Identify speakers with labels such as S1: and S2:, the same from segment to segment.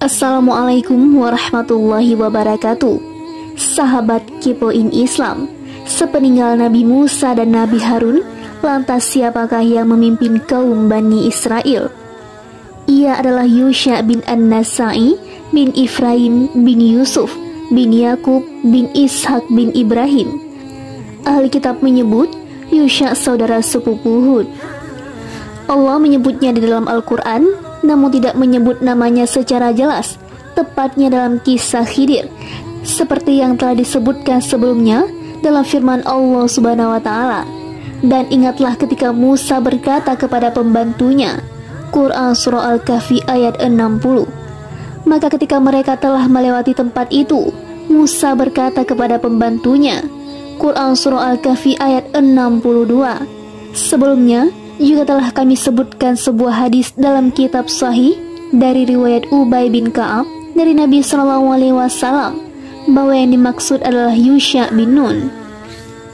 S1: Assalamualaikum warahmatullahi wabarakatuh. Sahabat Kepoin Islam, sepeninggal Nabi Musa dan Nabi Harun, lantas siapakah yang memimpin kaum Bani Israel? Ia adalah Yusha bin An-Nasai bin Ifraim bin Yusuf bin Yakub bin Ishak bin Ibrahim. Ahli kitab menyebut Yusha saudara sepupu Hud. Allah menyebutnya di dalam Al-Quran, namun tidak menyebut namanya secara jelas, tepatnya dalam kisah Khidir, seperti yang telah disebutkan sebelumnya dalam firman Allah Subhanahu wa Ta'ala. Dan ingatlah ketika Musa berkata kepada pembantunya, Quran Surah Al-Kahfi ayat 60. Maka ketika mereka telah melewati tempat itu, Musa berkata kepada pembantunya, Quran Surah Al-Kahfi ayat 62. Sebelumnya juga telah kami sebutkan sebuah hadis dalam kitab Sahih dari riwayat Ubay bin Ka'ab dari Nabi SAW bahwa yang dimaksud adalah Yusha bin Nun.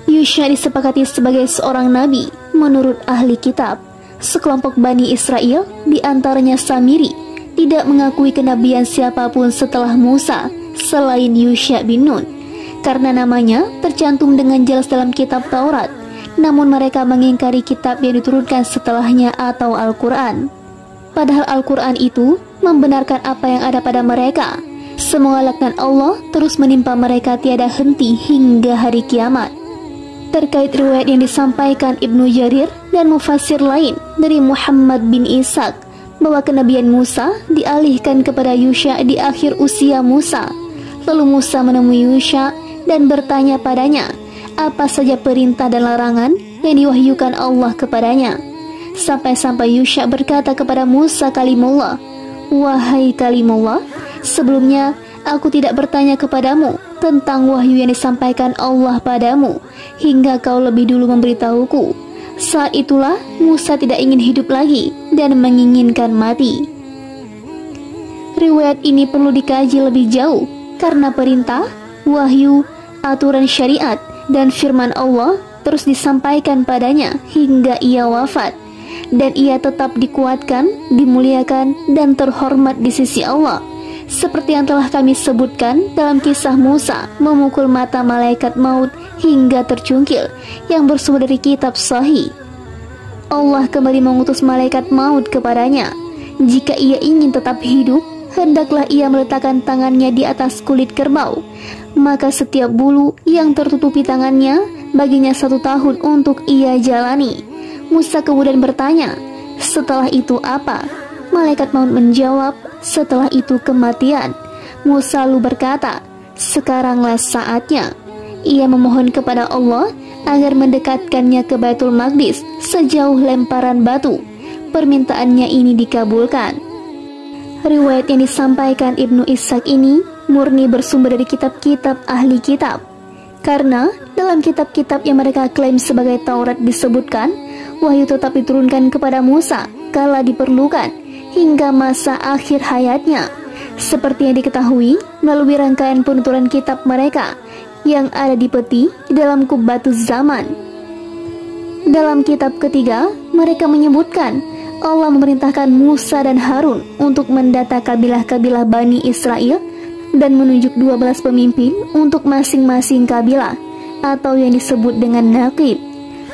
S1: Yusha disepakati sebagai seorang nabi menurut ahli kitab. Sekelompok Bani Israel, di antaranya Samiri, tidak mengakui kenabian siapapun setelah Musa selain Yusha bin Nun, karena namanya tercantum dengan jelas dalam kitab Taurat. Namun mereka mengingkari kitab yang diturunkan setelahnya atau Al-Quran. Padahal Al-Quran itu membenarkan apa yang ada pada mereka. Semoga laknat Allah terus menimpa mereka tiada henti hingga hari kiamat. Terkait riwayat yang disampaikan Ibnu Jarir dan mufassir lain dari Muhammad bin Ishaq bahwa kenabian Musa dialihkan kepada Yusha di akhir usia Musa. Lalu Musa menemui Yusha dan bertanya padanya apa saja perintah dan larangan yang diwahyukan Allah kepadanya. Sampai-sampai Yusha berkata kepada Musa kalimullah, wahai kalimullah, sebelumnya aku tidak bertanya kepadamu tentang wahyu yang disampaikan Allah padamu, hingga kau lebih dulu memberitahuku. Saat itulah Musa tidak ingin hidup lagi dan menginginkan mati. Riwayat ini perlu dikaji lebih jauh, karena perintah, wahyu, aturan syariat, dan firman Allah terus disampaikan padanya hingga ia wafat, dan ia tetap dikuatkan, dimuliakan, dan terhormat di sisi Allah, seperti yang telah kami sebutkan dalam kisah Musa memukul mata malaikat maut hingga tercungkil yang bersumber dari kitab Sahih. Allah kembali mengutus malaikat maut kepadanya. Jika ia ingin tetap hidup, hendaklah ia meletakkan tangannya di atas kulit kerbau. Maka setiap bulu yang tertutupi tangannya baginya 1 tahun untuk ia jalani. Musa kemudian bertanya, setelah itu apa? Malaikat maut menjawab, setelah itu kematian. Musa lalu berkata, sekaranglah saatnya. Ia memohon kepada Allah agar mendekatkannya ke Baitul Maqdis sejauh lemparan batu. Permintaannya ini dikabulkan. Riwayat yang disampaikan Ibnu Ishaq ini murni bersumber dari kitab-kitab ahli kitab, karena dalam kitab-kitab yang mereka klaim sebagai Taurat disebutkan wahyu tetap diturunkan kepada Musa kala diperlukan hingga masa akhir hayatnya, seperti yang diketahui melalui rangkaian penuturan kitab mereka yang ada di peti di dalam Kubbatuz Zaman. Dalam kitab ketiga mereka menyebutkan Allah memerintahkan Musa dan Harun untuk mendata kabilah-kabilah Bani Israel dan menunjuk 12 pemimpin untuk masing-masing kabilah, atau yang disebut dengan naqib.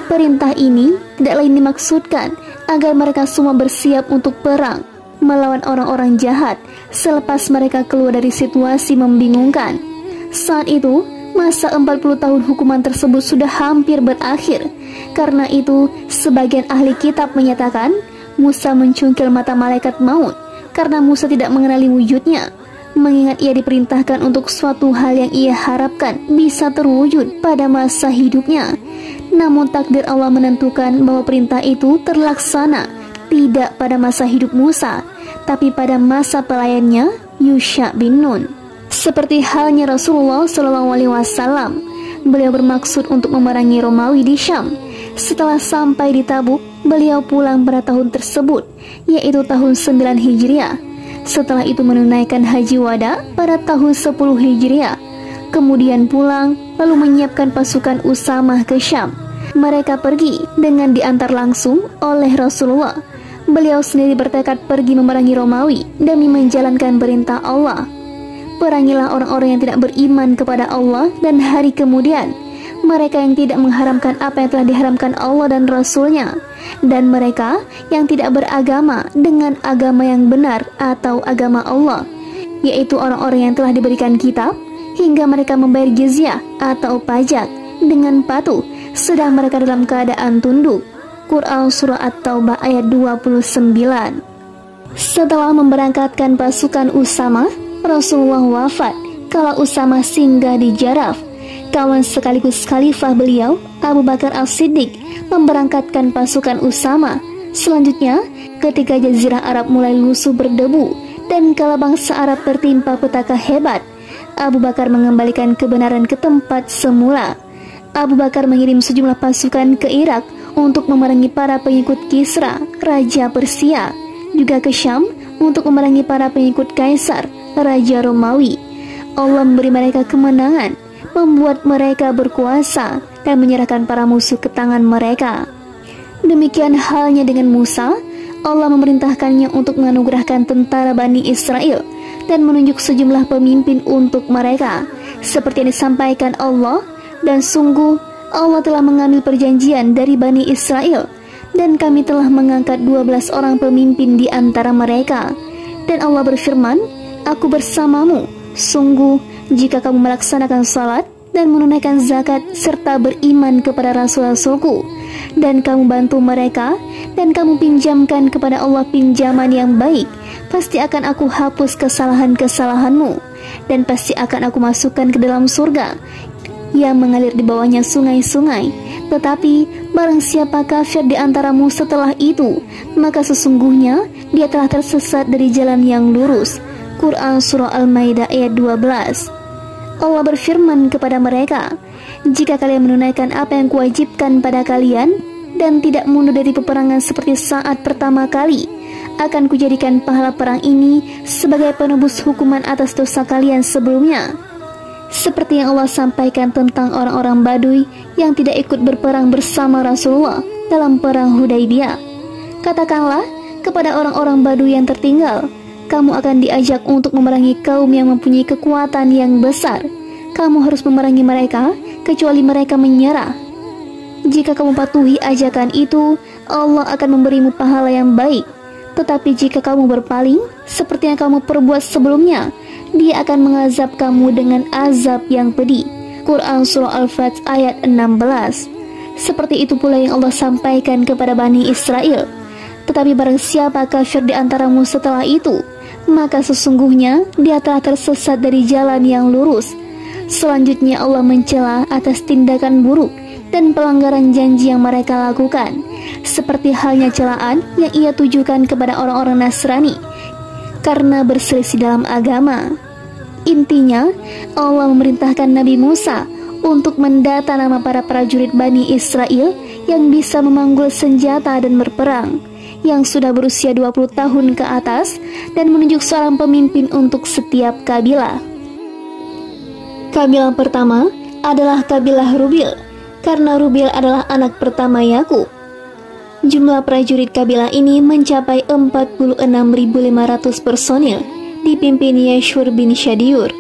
S1: Perintah ini tidak lain dimaksudkan agar mereka semua bersiap untuk perang melawan orang-orang jahat selepas mereka keluar dari situasi membingungkan. Saat itu masa 40 tahun hukuman tersebut sudah hampir berakhir. Karena itu sebagian ahli kitab menyatakan Musa mencungkil mata malaikat maut karena Musa tidak mengenali wujudnya, mengingat ia diperintahkan untuk suatu hal yang ia harapkan bisa terwujud pada masa hidupnya. Namun takdir Allah menentukan bahwa perintah itu terlaksana tidak pada masa hidup Musa, tapi pada masa pelayannya Yusha bin Nun. Seperti halnya Rasulullah SAW, beliau bermaksud untuk memerangi Romawi di Syam. Setelah sampai di Tabuk, beliau pulang pada tahun tersebut, yaitu tahun 9 Hijriah. Setelah itu menunaikan haji wada pada tahun 10 Hijriah. Kemudian pulang, lalu menyiapkan pasukan Usamah ke Syam. Mereka pergi dengan diantar langsung oleh Rasulullah. beliau sendiri bertekad pergi memerangi Romawi demi menjalankan perintah Allah. Perangilah orang-orang yang tidak beriman kepada Allah dan hari kemudian, mereka yang tidak mengharamkan apa yang telah diharamkan Allah dan Rasul-Nya, dan mereka yang tidak beragama dengan agama yang benar atau agama Allah, yaitu orang-orang yang telah diberikan kitab, hingga mereka membayar jizyah atau pajak dengan patuh, sedang mereka dalam keadaan tunduk. Quran Surah At-Taubah ayat 29. Setelah memberangkatkan pasukan Usama, Rasulullah wafat kala Usama singgah di Jaraf. Kawan sekaligus khalifah beliau, Abu Bakar As-Siddiq, memberangkatkan pasukan Usama. Selanjutnya, ketika Jazirah Arab mulai lusuh berdebu dan kala bangsa Arab tertimpa petaka hebat, Abu Bakar mengembalikan kebenaran ke tempat semula. Abu Bakar mengirim sejumlah pasukan ke Irak untuk memerangi para pengikut Kisra, Raja Persia, juga ke Syam untuk memerangi para pengikut Kaisar, Raja Romawi. Allah memberi mereka kemenangan, membuat mereka berkuasa dan menyerahkan para musuh ke tangan mereka. Demikian halnya dengan Musa, Allah memerintahkannya untuk menganugerahkan tentara Bani Israel dan menunjuk sejumlah pemimpin untuk mereka, seperti yang disampaikan Allah, dan sungguh Allah telah mengambil perjanjian dari Bani Israel, dan kami telah mengangkat 12 orang pemimpin di antara mereka. Dan Allah berfirman, Aku bersamamu, sungguh jika kamu melaksanakan salat dan menunaikan zakat serta beriman kepada Rasul-Rasulku, dan kamu bantu mereka, dan kamu pinjamkan kepada Allah pinjaman yang baik, pasti akan aku hapus kesalahan-kesalahanmu, dan pasti akan aku masukkan ke dalam surga yang mengalir di bawahnya sungai-sungai. Tetapi barang siapa kafir di antaramu setelah itu, maka sesungguhnya dia telah tersesat dari jalan yang lurus. Quran Surah Al-Maidah ayat 12. Allah berfirman kepada mereka, jika kalian menunaikan apa yang kuwajibkan pada kalian dan tidak mundur dari peperangan seperti saat pertama kali, akan kujadikan pahala perang ini sebagai penebus hukuman atas dosa kalian sebelumnya. Seperti yang Allah sampaikan tentang orang-orang Baduy yang tidak ikut berperang bersama Rasulullah dalam perang Hudaybiyah. Katakanlah kepada orang-orang Baduy yang tertinggal, kamu akan diajak untuk memerangi kaum yang mempunyai kekuatan yang besar. Kamu harus memerangi mereka kecuali mereka menyerah. Jika kamu patuhi ajakan itu, Allah akan memberimu pahala yang baik. Tetapi jika kamu berpaling seperti yang kamu perbuat sebelumnya, Dia akan mengazab kamu dengan azab yang pedih. Quran Surah Al-Fath ayat 16. Seperti itu pula yang Allah sampaikan kepada Bani Israel. Tetapi barang siapa kafir di antaramu setelah itu, maka sesungguhnya dia telah tersesat dari jalan yang lurus. Selanjutnya Allah mencela atas tindakan buruk dan pelanggaran janji yang mereka lakukan, seperti halnya celaan yang ia tujukan kepada orang-orang Nasrani karena berselisih dalam agama. Intinya, Allah memerintahkan Nabi Musa untuk mendata nama para prajurit Bani Israel yang bisa memanggul senjata dan berperang, yang sudah berusia 20 tahun ke atas, dan menunjuk seorang pemimpin untuk setiap kabilah. Kabilah pertama adalah kabilah Rubil, karena Rubil adalah anak pertama Yakub. Jumlah prajurit kabilah ini mencapai 46.500 personil, dipimpin Yashur bin Syadiur.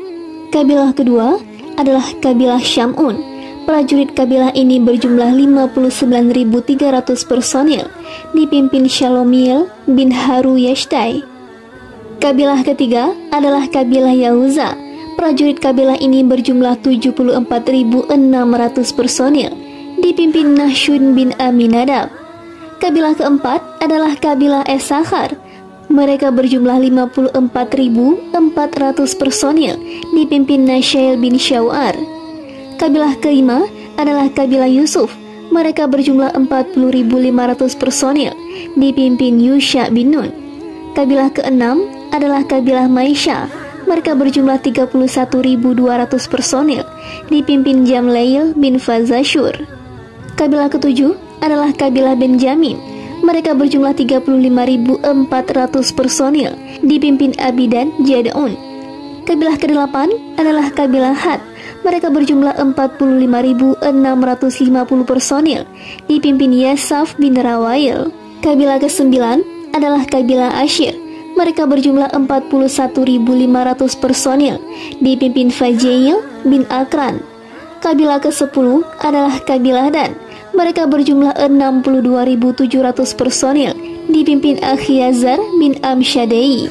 S1: Kabilah kedua adalah kabilah Syamun. Prajurit kabilah ini berjumlah 59.300 personil, dipimpin Shalomiel bin Haru Yashtai. Kabilah ketiga adalah kabilah Yahuza. Prajurit kabilah ini berjumlah 74.600 personil, dipimpin Nahshun bin Aminadab. Kabilah keempat adalah kabilah Issachar. Mereka berjumlah 54.400 personil, dipimpin Nasyail bin Syawar. Kabilah kelima adalah kabilah Yusuf. Mereka berjumlah 40.500 personil, dipimpin Yusha bin Nun. Kabilah keenam adalah kabilah Maisha. Mereka berjumlah 31.200 personil, dipimpin Jamlail bin Fazashur. Kabilah ketujuh adalah kabilah Benjamin. Mereka berjumlah 35.400 personil, dipimpin Abidan Jad'un. Kabilah kedelapan adalah kabilah Had. Mereka berjumlah 45.650 personil, dipimpin Yasaf bin Rawail. Kabilah kesembilan adalah kabilah Ashir. Mereka berjumlah 41.500 personil, dipimpin Fajil bin Akran. Kabilah ke-10 adalah kabilah Dan. Mereka berjumlah 62.700 personil, dipimpin Akhyazar bin Amsyadai.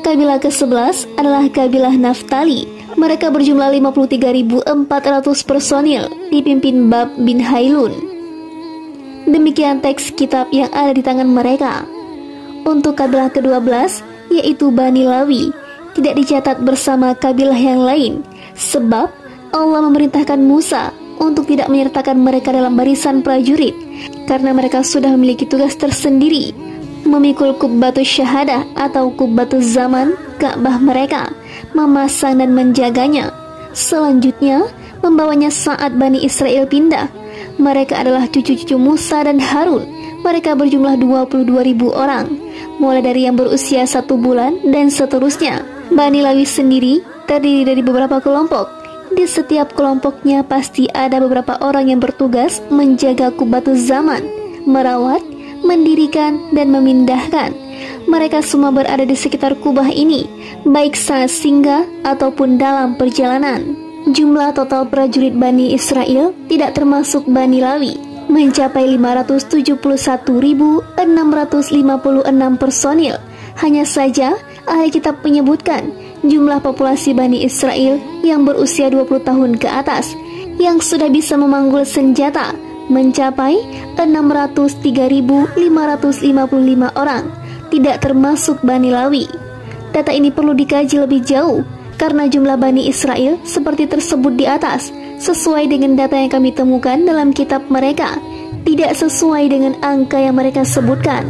S1: Kabilah ke-11 adalah kabilah Naftali. Mereka berjumlah 53.400 personil, dipimpin Bab bin Hailun. Demikian teks kitab yang ada di tangan mereka. Untuk kabilah ke-12, yaitu Bani Lawi, tidak dicatat bersama kabilah yang lain, sebab Allah memerintahkan Musa untuk tidak menyertakan mereka dalam barisan prajurit, karena mereka sudah memiliki tugas tersendiri, memikul kubbatus syahadah atau kubbatus zaman, Ka'bah mereka, memasang dan menjaganya. Selanjutnya, membawanya saat Bani Israel pindah. Mereka adalah cucu-cucu Musa dan Harun. Mereka berjumlah 22.000 orang, mulai dari yang berusia 1 bulan dan seterusnya. Bani Lawi sendiri terdiri dari beberapa kelompok. Di setiap kelompoknya pasti ada beberapa orang yang bertugas menjaga kubbatus zaman, merawat, mendirikan, dan memindahkan. Mereka semua berada di sekitar kubah ini, baik saat singgah ataupun dalam perjalanan. Jumlah total prajurit Bani Israel tidak termasuk Bani Lawi mencapai 571.656 personil. Hanya saja ahli kitab menyebutkan jumlah populasi Bani Israel yang berusia 20 tahun ke atas yang sudah bisa memanggul senjata mencapai 603.555 orang, tidak termasuk Bani Lawi. Data ini perlu dikaji lebih jauh karena jumlah Bani Israel seperti tersebut di atas sesuai dengan data yang kami temukan dalam kitab mereka, tidak sesuai dengan angka yang mereka sebutkan.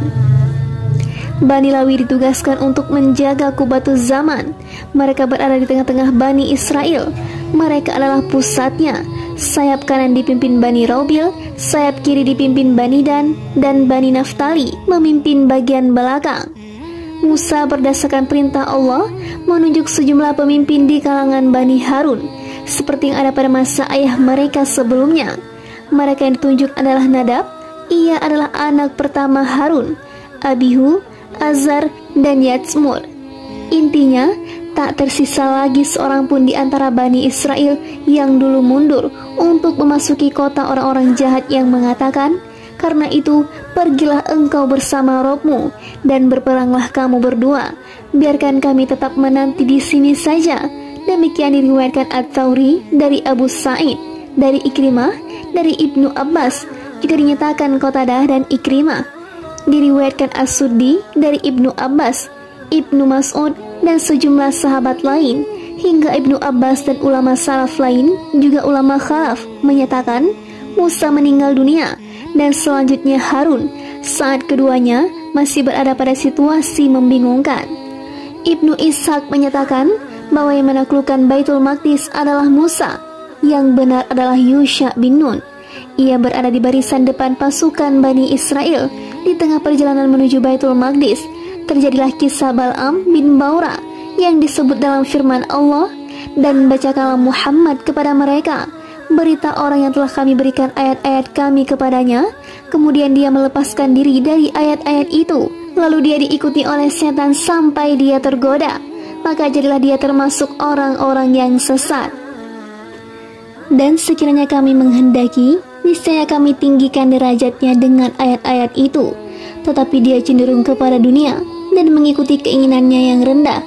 S1: Bani Lawi ditugaskan untuk menjaga kubbatus zaman. Mereka berada di tengah-tengah Bani Israel. Mereka adalah pusatnya. Sayap kanan dipimpin Bani Raubil, sayap kiri dipimpin Bani Dan, dan Bani Naftali memimpin bagian belakang. Musa berdasarkan perintah Allah menunjuk sejumlah pemimpin di kalangan Bani Harun, seperti yang ada pada masa ayah mereka sebelumnya. Mereka yang ditunjuk adalah Nadab, ia adalah anak pertama Harun, Abihu, Azar, dan Yatsmur. Intinya, tak tersisa lagi seorang pun di antara Bani Israel yang dulu mundur untuk memasuki kota orang-orang jahat yang mengatakan, "Karena itu, pergilah engkau bersama Robmu dan berperanglah kamu berdua. Biarkan kami tetap menanti di sini saja." Demikian diriwayatkan At-Tawri dari Abu Sa'id, dari Ikrimah, dari Ibnu Abbas, juga dinyatakan Qatadah dan Ikrimah. Diriwayatkan As-Suddi dari Ibnu Abbas, Ibnu Mas'ud, dan sejumlah sahabat lain, hingga Ibnu Abbas dan ulama salaf lain, juga ulama khalaf, menyatakan Musa meninggal dunia, dan selanjutnya Harun, saat keduanya masih berada pada situasi membingungkan. Ibnu Ishaq menyatakan bahwa yang menaklukkan Baitul Maqdis adalah Musa, yang benar adalah Yusha bin Nun. Ia berada di barisan depan pasukan Bani Israel. Di tengah perjalanan menuju Baitul Maqdis, terjadilah kisah Bal'am bin Baura yang disebut dalam firman Allah, "Dan bacakanlah Muhammad kepada mereka berita orang yang telah kami berikan ayat-ayat kami kepadanya, kemudian dia melepaskan diri dari ayat-ayat itu, lalu dia diikuti oleh setan sampai dia tergoda, maka jadilah dia termasuk orang-orang yang sesat. Dan sekiranya kami menghendaki, niscaya kami tinggikan derajatnya dengan ayat-ayat itu, tetapi dia cenderung kepada dunia dan mengikuti keinginannya yang rendah.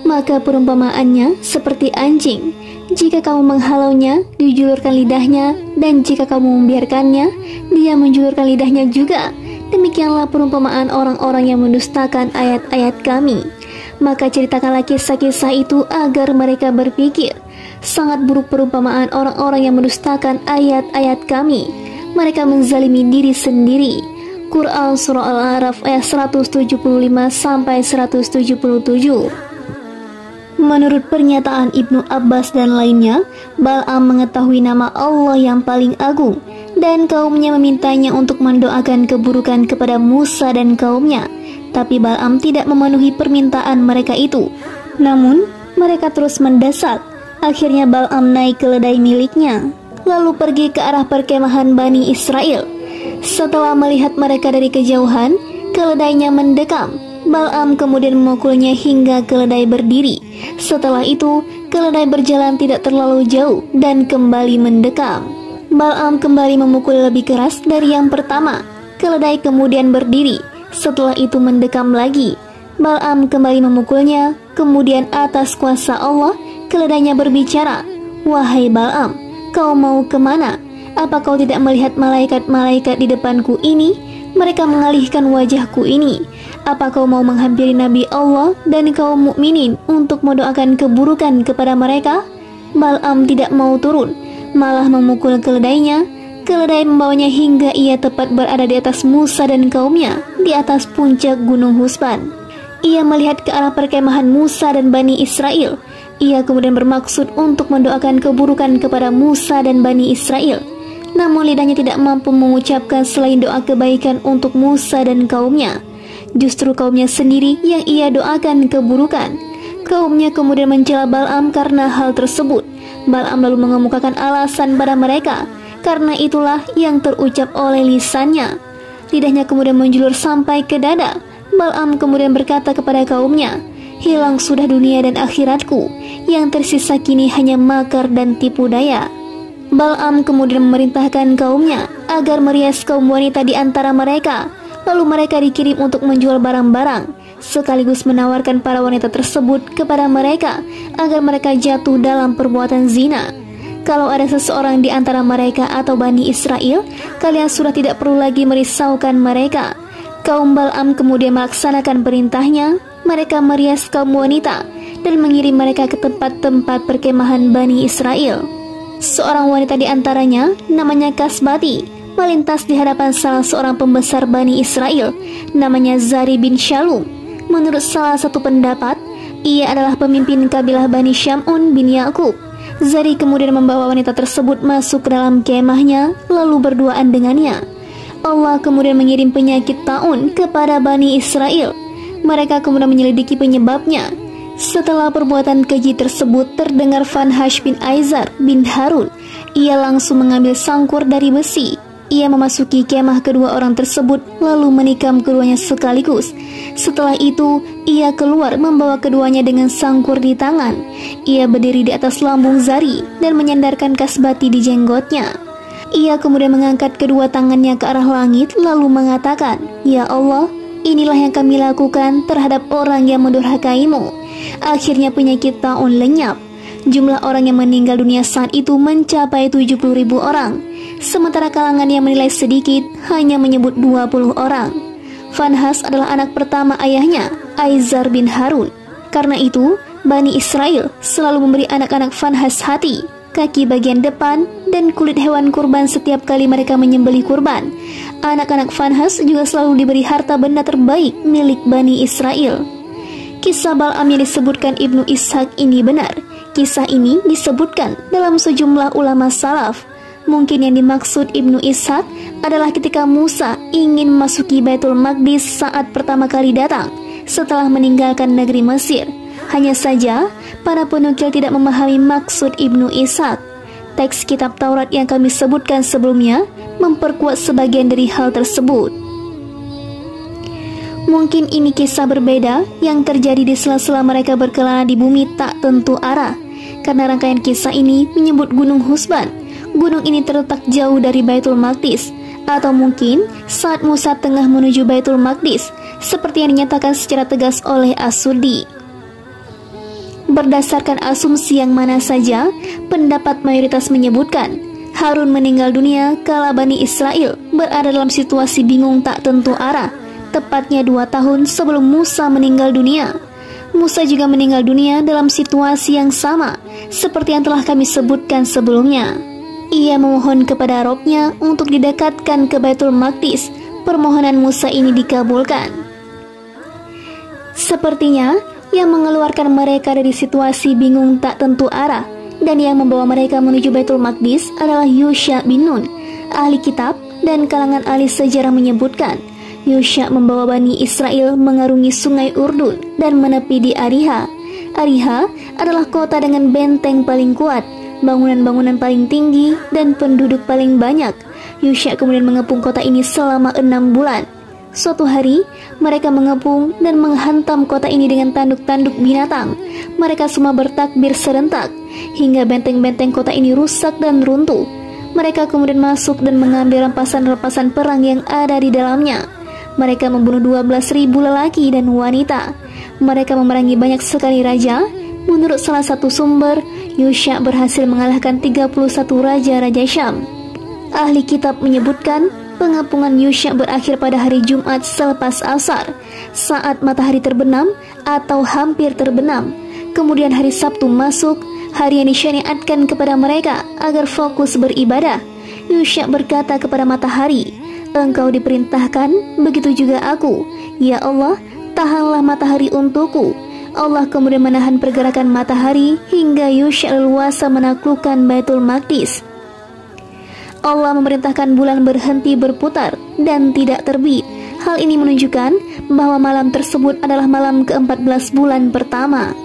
S1: Maka perumpamaannya seperti anjing. Jika kamu menghalaunya, dijulurkan lidahnya, dan jika kamu membiarkannya, dia menjulurkan lidahnya juga. Demikianlah perumpamaan orang-orang yang mendustakan ayat-ayat kami. Maka ceritakanlah kisah-kisah itu agar mereka berpikir. Sangat buruk perumpamaan orang-orang yang mendustakan ayat-ayat kami. Mereka menzalimi diri sendiri. Quran Surah Al-A'raf ayat 175-177. Menurut pernyataan Ibnu Abbas dan lainnya, Bal'am mengetahui nama Allah yang paling agung, dan kaumnya memintanya untuk mendoakan keburukan kepada Musa dan kaumnya. Tapi Bal'am tidak memenuhi permintaan mereka itu. Namun, mereka terus mendesak. Akhirnya Bal'am naik ke keledai miliknya, lalu pergi ke arah perkemahan Bani Israel. Setelah melihat mereka dari kejauhan, keledainya mendekam. Bal'am kemudian memukulnya hingga keledai berdiri. Setelah itu, keledai berjalan tidak terlalu jauh dan kembali mendekam. Bal'am kembali memukul lebih keras dari yang pertama. Keledai kemudian berdiri. Setelah itu mendekam lagi. Bal'am kembali memukulnya. Kemudian atas kuasa Allah, keledainya berbicara, "Wahai Bal'am, kau mau kemana? Apa kau tidak melihat malaikat-malaikat di depanku ini? Mereka mengalihkan wajahku ini. Apa kau mau menghampiri Nabi Allah dan kaum mukminin untuk mendoakan keburukan kepada mereka?" Bal'am tidak mau turun, malah memukul keledainya. Keledai membawanya hingga ia tepat berada di atas Musa dan kaumnya, di atas puncak gunung Husban. Ia melihat ke arah perkemahan Musa dan Bani Israel. Ia kemudian bermaksud untuk mendoakan keburukan kepada Musa dan Bani Israel. Namun lidahnya tidak mampu mengucapkan selain doa kebaikan untuk Musa dan kaumnya. Justru kaumnya sendiri yang ia doakan keburukan. Kaumnya kemudian mencela Bal'am karena hal tersebut. Bal'am lalu mengemukakan alasan pada mereka. Karena itulah yang terucap oleh lisannya. Lidahnya kemudian menjulur sampai ke dada. Bal'am kemudian berkata kepada kaumnya, "Hilang sudah dunia dan akhiratku. Yang tersisa kini hanya makar dan tipu daya." Bal'am kemudian memerintahkan kaumnya agar merias kaum wanita di antara mereka. Lalu mereka dikirim untuk menjual barang-barang, sekaligus menawarkan para wanita tersebut kepada mereka agar mereka jatuh dalam perbuatan zina. Kalau ada seseorang di antara mereka atau Bani Israel, kalian sudah tidak perlu lagi merisaukan mereka. Kaum Bal'am kemudian melaksanakan perintahnya. Mereka merias kaum wanita dan mengirim mereka ke tempat-tempat perkemahan Bani Israel. Seorang wanita di antaranya, namanya Kasbati, melintas di hadapan salah seorang pembesar Bani Israel, namanya Zari bin Shalum. Menurut salah satu pendapat, ia adalah pemimpin kabilah Bani Syamun bin Yakub. Zari kemudian membawa wanita tersebut masuk ke dalam kemahnya, lalu berduaan dengannya. Allah kemudian mengirim penyakit taun kepada Bani Israel. Mereka kemudian menyelidiki penyebabnya. Setelah perbuatan keji tersebut terdengar Fanhash bin Aizar bin Harun, ia langsung mengambil sangkur dari besi. Ia memasuki kemah kedua orang tersebut lalu menikam keduanya sekaligus. Setelah itu, ia keluar membawa keduanya dengan sangkur di tangan. Ia berdiri di atas lambung Zari dan menyandarkan kasbati di jenggotnya. Ia kemudian mengangkat kedua tangannya ke arah langit lalu mengatakan, "Ya Allah, inilah yang kami lakukan terhadap orang yang mendurhakaimu." Akhirnya penyakit taun lenyap. Jumlah orang yang meninggal dunia saat itu mencapai 70.000 orang. Sementara kalangan yang menilai sedikit hanya menyebut 20 orang. Fanhas adalah anak pertama ayahnya, Aizar bin Harun. Karena itu, Bani Israel selalu memberi anak-anak Fanhas hati, kaki bagian depan, dan kulit hewan kurban setiap kali mereka menyembelih kurban. Anak-anak Fanhas juga selalu diberi harta benda terbaik milik Bani Israel. Kisah Bal'am yang disebutkan Ibnu Ishaq ini benar. Kisah ini disebutkan dalam sejumlah ulama salaf. Mungkin yang dimaksud Ibnu Ishaq adalah ketika Musa ingin memasuki Baitul Maqdis saat pertama kali datang setelah meninggalkan negeri Mesir. Hanya saja, para penukil tidak memahami maksud Ibnu Ishaq. Teks kitab Taurat yang kami sebutkan sebelumnya memperkuat sebagian dari hal tersebut. Mungkin ini kisah berbeda yang terjadi di sela-sela mereka berkelana di bumi tak tentu arah, karena rangkaian kisah ini menyebut Gunung Husban. Gunung ini terletak jauh dari Baitul Maqdis, atau mungkin saat Musa tengah menuju Baitul Maqdis, seperti yang dinyatakan secara tegas oleh As-Suddi. Berdasarkan asumsi yang mana saja, pendapat mayoritas menyebutkan Harun meninggal dunia kala Bani Israel berada dalam situasi bingung tak tentu arah, tepatnya 2 tahun sebelum Musa meninggal dunia. Musa juga meninggal dunia dalam situasi yang sama, seperti yang telah kami sebutkan sebelumnya. Ia memohon kepada Robnya untuk didekatkan ke Baitul Maqdis. Permohonan Musa ini dikabulkan. Sepertinya, yang mengeluarkan mereka dari situasi bingung tak tentu arah dan yang membawa mereka menuju Baitul Maqdis adalah Yusha bin Nun. Ahli kitab dan kalangan ahli sejarah menyebutkan Yusha membawa Bani Israel mengarungi sungai Urdun dan menepi di Ariha. Ariha adalah kota dengan benteng paling kuat, bangunan-bangunan paling tinggi, dan penduduk paling banyak. Yusha kemudian mengepung kota ini selama 6 bulan. Suatu hari, mereka mengepung dan menghantam kota ini dengan tanduk-tanduk binatang. Mereka semua bertakbir serentak, hingga benteng-benteng kota ini rusak dan runtuh. Mereka kemudian masuk dan mengambil rampasan-rampasan perang yang ada di dalamnya. Mereka membunuh 12.000 lelaki dan wanita. Mereka memerangi banyak sekali raja. Menurut salah satu sumber, Yusha berhasil mengalahkan 31 raja-raja Syam. Ahli kitab menyebutkan pengepungan Yusha berakhir pada hari Jumat selepas asar, saat matahari terbenam atau hampir terbenam. Kemudian hari Sabtu masuk, hari yang disyariatkan kepada mereka agar fokus beribadah. Yusha berkata kepada matahari, "Engkau diperintahkan, begitu juga aku. Ya Allah, tahanlah matahari untukku." Allah kemudian menahan pergerakan matahari hingga Yusha leluasa menaklukkan Baitul Maqdis. Allah memerintahkan bulan berhenti berputar dan tidak terbit. Hal ini menunjukkan bahwa malam tersebut adalah malam ke-14 bulan pertama.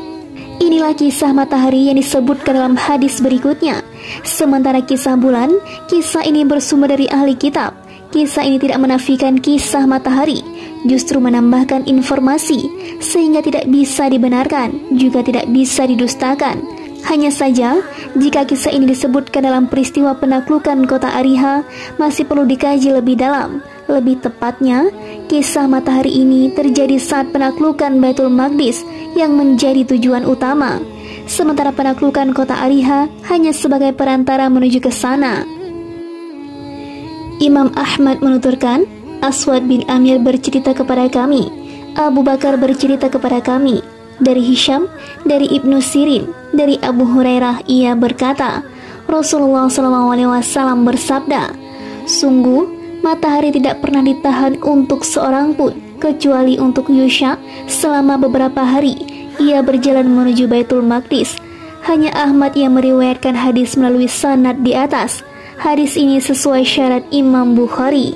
S1: Inilah kisah matahari yang disebutkan dalam hadis berikutnya. Sementara kisah bulan, kisah ini bersumber dari ahli kitab. Kisah ini tidak menafikan kisah matahari, justru menambahkan informasi, sehingga tidak bisa dibenarkan, juga tidak bisa didustakan. Hanya saja, jika kisah ini disebutkan dalam peristiwa penaklukan kota Ariha, masih perlu dikaji lebih dalam. Lebih tepatnya, kisah matahari ini terjadi saat penaklukan Baitul Maqdis yang menjadi tujuan utama, sementara penaklukan kota Ariha hanya sebagai perantara menuju ke sana. Imam Ahmad menuturkan, Aswad bin Amir bercerita kepada kami, Abu Bakar bercerita kepada kami, dari Hisham, dari Ibnu Sirin, dari Abu Hurairah, ia berkata, Rasulullah SAW bersabda, "Sungguh, matahari tidak pernah ditahan untuk seorang pun, kecuali untuk Yusha selama beberapa hari. Ia berjalan menuju Baitul Maqdis." Hanya Ahmad yang meriwayatkan hadis melalui sanad di atas. Hadis ini sesuai syarat Imam Bukhari.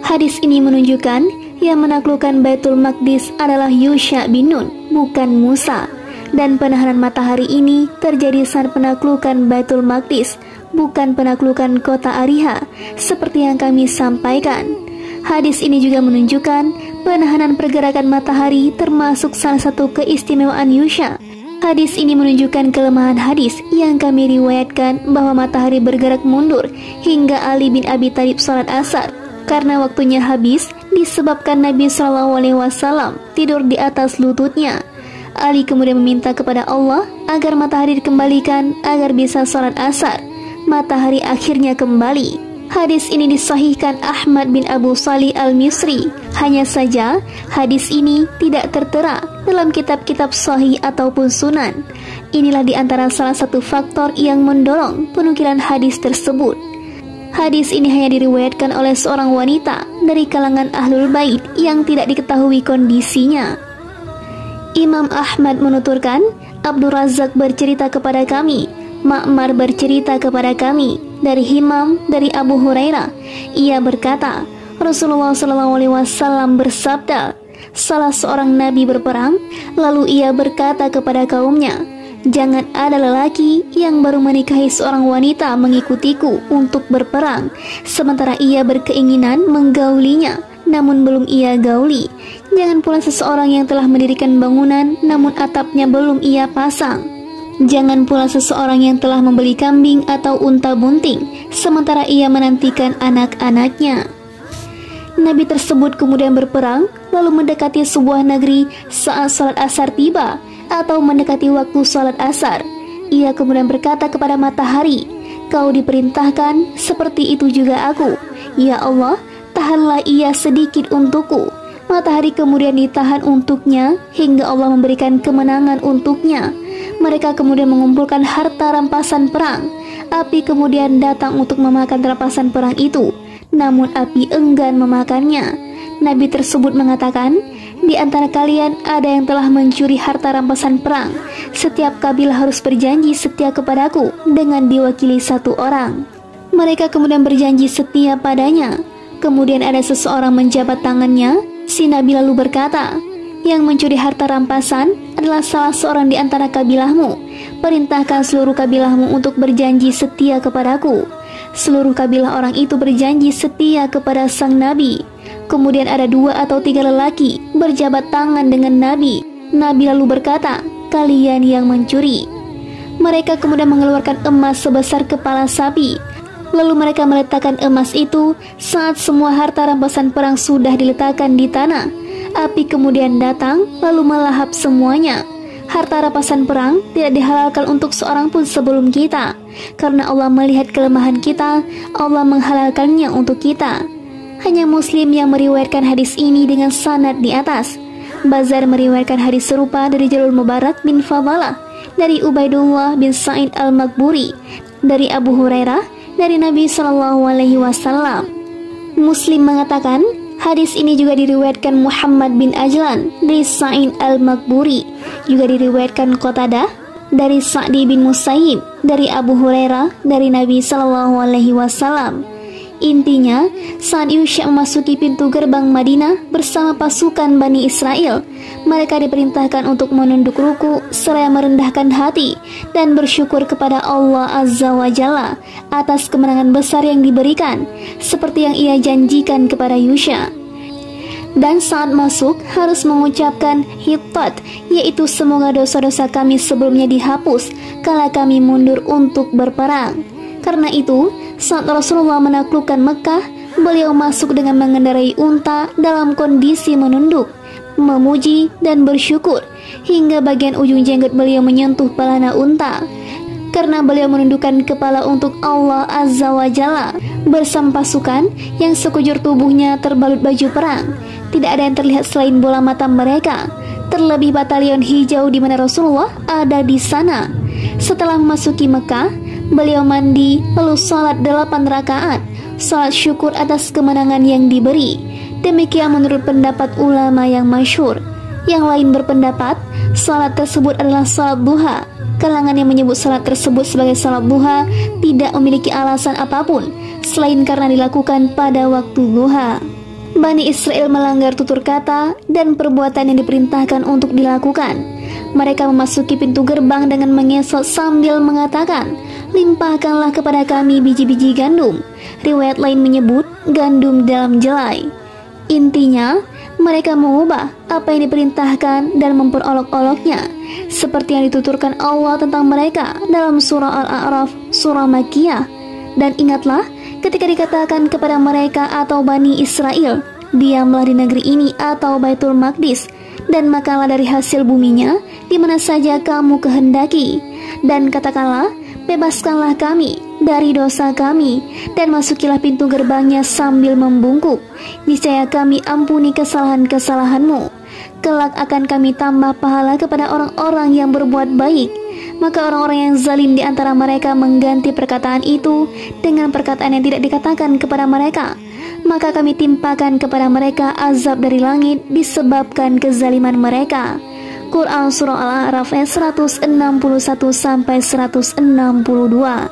S1: Hadis ini menunjukkan yang menaklukkan Baitul Maqdis adalah Yusha bin Nun, bukan Musa. Dan penahanan matahari ini terjadi saat penaklukan Baitul Maqdis, bukan penaklukan kota Ariha, seperti yang kami sampaikan. Hadis ini juga menunjukkan penahanan pergerakan matahari termasuk salah satu keistimewaan Yusha. Hadis ini menunjukkan kelemahan hadis yang kami riwayatkan bahwa matahari bergerak mundur hingga Ali bin Abi Thalib salat asar karena waktunya habis disebabkan Nabi SAW tidur di atas lututnya. Ali kemudian meminta kepada Allah agar matahari dikembalikan agar bisa salat asar. Matahari akhirnya kembali. Hadis ini disahihkan Ahmad bin Abu Salih al-Misri. Hanya saja, hadis ini tidak tertera dalam kitab-kitab sahih ataupun sunan. Inilah di antara salah satu faktor yang mendorong penukilan hadis tersebut. Hadis ini hanya diriwayatkan oleh seorang wanita dari kalangan Ahlul Bait yang tidak diketahui kondisinya. Imam Ahmad menuturkan, Abdul Razak bercerita kepada kami, Ma'mar bercerita kepada kami, dari Himam, dari Abu Hurairah. Ia berkata, Rasulullah SAW bersabda, salah seorang nabi berperang, lalu ia berkata kepada kaumnya, jangan ada lelaki yang baru menikahi seorang wanita mengikutiku untuk berperang, sementara ia berkeinginan menggaulinya, namun belum ia gauli. Jangan pula seseorang yang telah mendirikan bangunan, namun atapnya belum ia pasang. Jangan pula seseorang yang telah membeli kambing atau unta bunting, sementara ia menantikan anak-anaknya. Nabi tersebut kemudian berperang, lalu mendekati sebuah negeri saat salat asar tiba, atau mendekati waktu salat asar. Ia kemudian berkata kepada matahari, kau diperintahkan, seperti itu juga aku. Ya Allah, tahanlah ia sedikit untukku. Matahari kemudian ditahan untuknya, hingga Allah memberikan kemenangan untuknya. Mereka kemudian mengumpulkan harta rampasan perang. Api kemudian datang untuk memakan rampasan perang itu, namun api enggan memakannya. Nabi tersebut mengatakan, di antara kalian ada yang telah mencuri harta rampasan perang. Setiap kabilah harus berjanji setia kepadaku dengan diwakili satu orang. Mereka kemudian berjanji setia padanya. Kemudian ada seseorang menjabat tangannya. Si Nabi lalu berkata, yang mencuri harta rampasan adalah salah seorang di antara kabilahmu. Perintahkan seluruh kabilahmu untuk berjanji setia kepadaku. Seluruh kabilah orang itu berjanji setia kepada sang Nabi. Kemudian ada 2 atau 3 lelaki berjabat tangan dengan Nabi. Nabi lalu berkata, "Kalian yang mencuri." Mereka kemudian mengeluarkan emas sebesar kepala sapi. Lalu mereka meletakkan emas itu saat semua harta rampasan perang sudah diletakkan di tanah. Api kemudian datang lalu melahap semuanya. Harta rampasan perang tidak dihalalkan untuk seorang pun sebelum kita. Karena Allah melihat kelemahan kita, Allah menghalalkannya untuk kita. Hanya Muslim yang meriwayatkan hadis ini dengan sanad di atas. Bazar meriwayatkan hadis serupa dari Jalul Mubarak bin Fadalah, dari Ubaidullah bin Sa'id al-Makburi, dari Abu Hurairah, dari Nabi SAW. Muslim mengatakan, hadis ini juga diriwayatkan Muhammad bin Ajlan dari Sa'id al-Makburi, juga diriwayatkan Qatadah dari Sa'di bin Musayyib, dari Abu Hurairah, dari Nabi SAW. Intinya, saat Yusya memasuki pintu gerbang Madinah bersama pasukan Bani Israel, mereka diperintahkan untuk menunduk ruku seraya merendahkan hati dan bersyukur kepada Allah Azza wa Jalla atas kemenangan besar yang diberikan, seperti yang ia janjikan kepada Yusya. Dan saat masuk harus mengucapkan hittat, yaitu semoga dosa-dosa kami sebelumnya dihapus kala kami mundur untuk berperang. Karena itu, saat Rasulullah menaklukkan Mekah, beliau masuk dengan mengendarai unta dalam kondisi menunduk, memuji dan bersyukur, hingga bagian ujung jenggot beliau menyentuh pelana unta. Karena beliau menundukkan kepala untuk Allah Azza wa Jalla bersama pasukan yang sekujur tubuhnya terbalut baju perang. Tidak ada yang terlihat selain bola mata mereka. Terlebih batalion hijau di mana Rasulullah ada di sana. Setelah memasuki Mekah, beliau mandi lalu salat 8 rakaat, salat syukur atas kemenangan yang diberi. Demikian menurut pendapat ulama yang masyhur. Yang lain berpendapat salat tersebut adalah salat duha. Kalangan yang menyebut salat tersebut sebagai salat duha tidak memiliki alasan apapun selain karena dilakukan pada waktu duha. Bani Israel melanggar tutur kata dan perbuatan yang diperintahkan untuk dilakukan. Mereka memasuki pintu gerbang dengan mengesot sambil mengatakan, "Limpahkanlah kepada kami biji-biji gandum." Riwayat lain menyebut gandum dalam jelai. Intinya, mereka mengubah apa yang diperintahkan dan memperolok-oloknya, seperti yang dituturkan Allah tentang mereka dalam surah Al-A'raf, surah Makkiyah. Dan ingatlah ketika dikatakan kepada mereka atau Bani Israel, "Diamlah di negeri ini atau Baitul Maqdis, dan makanlah dari hasil buminya di mana saja kamu kehendaki. Dan katakanlah, bebaskanlah kami dari dosa kami, dan masukilah pintu gerbangnya sambil membungkuk. Niscaya kami ampuni kesalahan-kesalahanmu. Kelak akan kami tambah pahala kepada orang-orang yang berbuat baik." Maka orang-orang yang zalim di antara mereka mengganti perkataan itu dengan perkataan yang tidak dikatakan kepada mereka. Maka kami timpakan kepada mereka azab dari langit disebabkan kezaliman mereka. Quran Surah Al-A'raf ayat 161-162.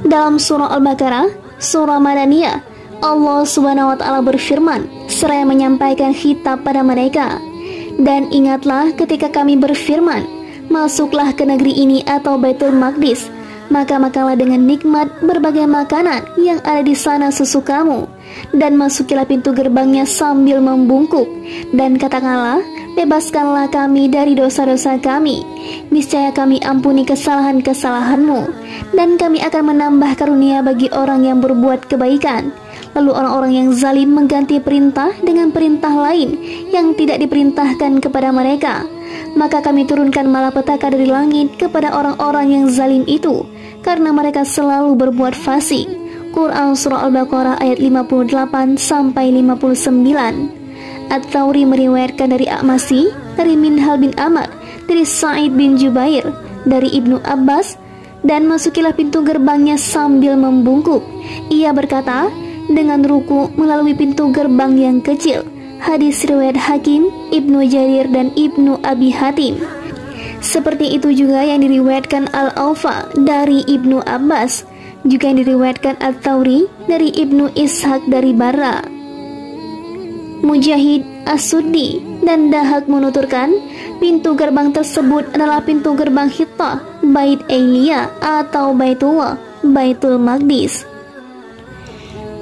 S1: Dalam Surah Al-Baqarah, Surah Madaniyah, Allah Subhanahu wa Ta'ala berfirman seraya menyampaikan khitab pada mereka, "Dan ingatlah ketika kami berfirman, masuklah ke negeri ini atau Baitul Maqdis, maka makanlah dengan nikmat berbagai makanan yang ada di sana sesukamu, dan masukilah pintu gerbangnya sambil membungkuk, dan katakanlah, bebaskanlah kami dari dosa-dosa kami. Niscaya kami ampuni kesalahan-kesalahanmu, dan kami akan menambah karunia bagi orang yang berbuat kebaikan." Lalu orang-orang yang zalim mengganti perintah dengan perintah lain yang tidak diperintahkan kepada mereka. Maka kami turunkan malapetaka dari langit kepada orang-orang yang zalim itu, karena mereka selalu berbuat fasik. Quran Surah Al-Baqarah ayat 58-59. At-Tawri meriwayatkan dari A'masi, dari Minhal bin Amr, dari Sa'id bin Jubair, dari Ibnu Abbas, dan masukilah pintu gerbangnya sambil membungkuk. Ia berkata, dengan ruku melalui pintu gerbang yang kecil. Hadis riwayat Hakim, Ibnu Jarir, dan Ibnu Abi Hatim. Seperti itu juga yang diriwayatkan Al-Awfa dari Ibnu Abbas, juga yang diriwayatkan At-Tawri dari Ibnu Ishaq dari Barra. Mujahid, As-Suddi, dan Dahak menuturkan pintu gerbang tersebut adalah pintu gerbang Hittah, Bait Elia atau Baitullah, Baitul Maqdis.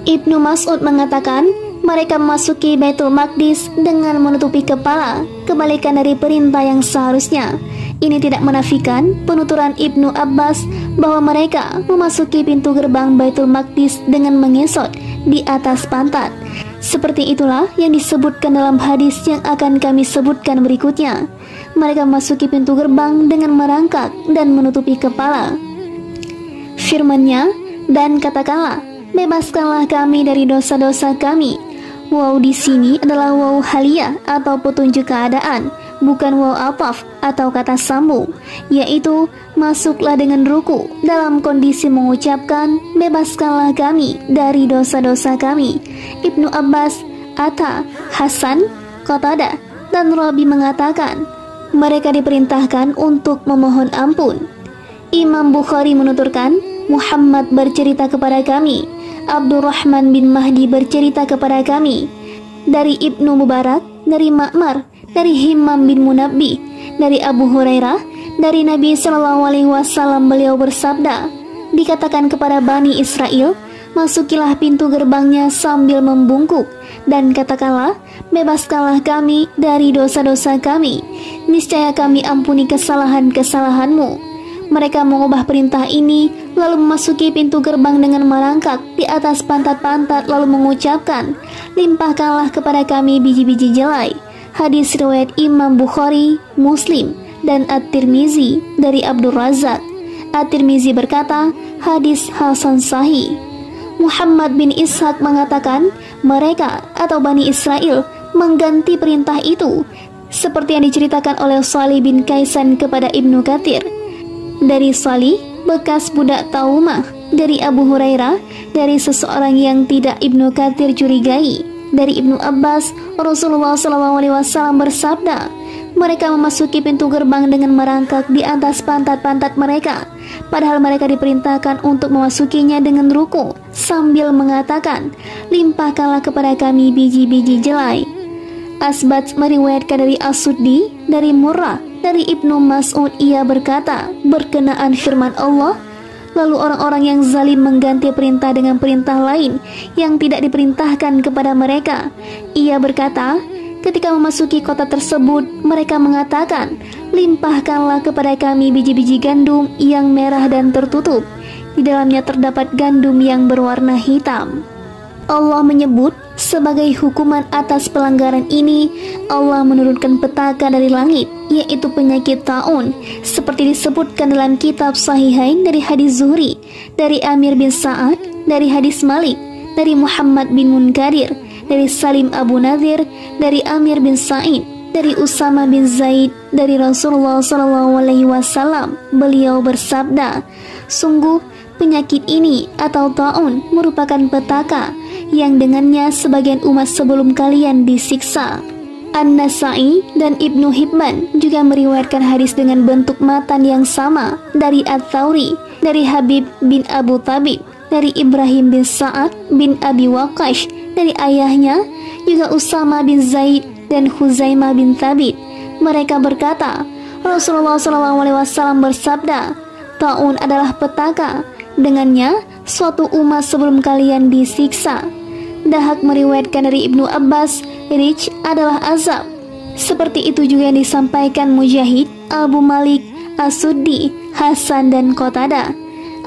S1: Ibnu Mas'ud mengatakan, Mereka memasuki Baitul Maqdis dengan menutupi kepala, kebalikan dari perintah yang seharusnya. Ini tidak menafikan penuturan Ibnu Abbas bahwa mereka memasuki pintu gerbang Baitul Maqdis dengan mengesot di atas pantat. Seperti itulah yang disebutkan dalam hadis yang akan kami sebutkan berikutnya. Mereka memasuki pintu gerbang dengan merangkak dan menutupi kepala. Firman-Nya, dan katakanlah, bebaskanlah kami dari dosa-dosa kami. Waw di sini adalah waw haliyah atau petunjuk keadaan, bukan waw ataf atau kata sambung, yaitu masuklah dengan ruku dalam kondisi mengucapkan bebaskanlah kami dari dosa-dosa kami. Ibnu Abbas, Atta, Hasan, Qatadah, dan Rabi mengatakan mereka diperintahkan untuk memohon ampun. Imam Bukhari menuturkan, Muhammad bercerita kepada kami, Abdurrahman bin Mahdi bercerita kepada kami, dari Ibnu Mubarak, dari Ma'mar, dari Himam bin Munabbih, dari Abu Hurairah, dari Nabi SAW beliau bersabda, dikatakan kepada Bani Israel, masukilah pintu gerbangnya sambil membungkuk, dan katakanlah, bebaskanlah kami dari dosa-dosa kami, niscaya kami ampuni kesalahan-kesalahanmu. Mereka mengubah perintah ini, lalu memasuki pintu gerbang dengan merangkak di atas pantat-pantat, lalu mengucapkan, limpahkanlah kepada kami biji-biji jelai. Hadis riwayat Imam Bukhari, Muslim, dan At-Tirmizi dari Abdul Razak. At-Tirmizi berkata, hadis hasan sahih. Muhammad bin Ishaq mengatakan, mereka atau Bani Israel mengganti perintah itu, seperti yang diceritakan oleh Salih bin Kaisan kepada Ibnu Katsir. Dari Salih, bekas budak Taumah, dari Abu Hurairah, dari seseorang yang tidak Ibnu Katsir curigai, dari Ibnu Abbas, Rasulullah SAW bersabda, mereka memasuki pintu gerbang dengan merangkak di atas pantat-pantat mereka, padahal mereka diperintahkan untuk memasukinya dengan ruku, sambil mengatakan, limpahkanlah kepada kami biji-biji jelai. Asbat meriwayatkan dari As-Suddi, dari Murrah, dari Ibnu Mas'ud, ia berkata, berkenaan firman Allah, lalu orang-orang yang zalim mengganti perintah dengan perintah lain yang tidak diperintahkan kepada mereka. Ia berkata, ketika memasuki kota tersebut, mereka mengatakan, limpahkanlah kepada kami biji-biji gandum yang merah dan tertutup. Di dalamnya terdapat gandum yang berwarna hitam. Allah menyebut sebagai hukuman atas pelanggaran ini, Allah menurunkan petaka dari langit, yaitu penyakit taun, seperti disebutkan dalam kitab Sahihain dari hadis Zuhri, dari Amir bin Sa'ad, dari hadis Malik, dari Muhammad bin Munkadir, dari Salim Abu Nadir, dari Amir bin Sa'id, dari Usama bin Zaid, dari Rasulullah SAW. Beliau bersabda, sungguh penyakit ini atau taun merupakan petaka yang dengannya sebagian umat sebelum kalian disiksa. An-Nasa'i dan Ibnu Hibban juga meriwayatkan hadis dengan bentuk matan yang sama dari At-Thawri, dari Habib bin Abu Tabib, dari Ibrahim bin Sa'ad bin Abi Waqqash, dari ayahnya juga Usama bin Zaid dan Huzaimah bin Thabit. Mereka berkata, Rasulullah SAW bersabda, taun adalah petaka, dengannya suatu umat sebelum kalian disiksa. Dahak meriwayatkan dari Ibnu Abbas, Rij adalah azab. Seperti itu juga yang disampaikan Mujahid, Abu Malik, As-Suddi, Hasan, dan Qatadah.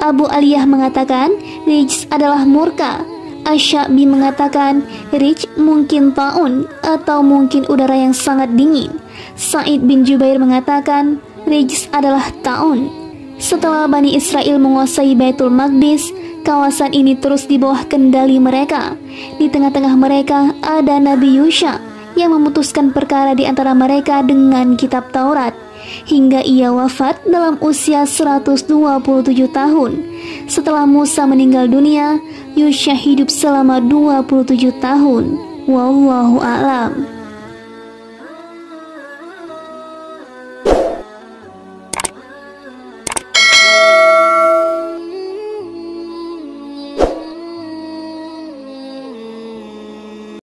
S1: Abu Aliyah mengatakan Rij adalah murka. Asy-Sya'bi mengatakan Rij mungkin taun atau mungkin udara yang sangat dingin. Sa'id bin Jubair mengatakan Rij adalah taun. Setelah Bani Israel menguasai Baitul Maqdis, kawasan ini terus di bawah kendali mereka. Di tengah-tengah mereka ada Nabi Yusha yang memutuskan perkara di antara mereka dengan kitab Taurat, hingga ia wafat dalam usia 127 tahun. Setelah Musa meninggal dunia, Yusha hidup selama 27 tahun. Wallahu a'lam.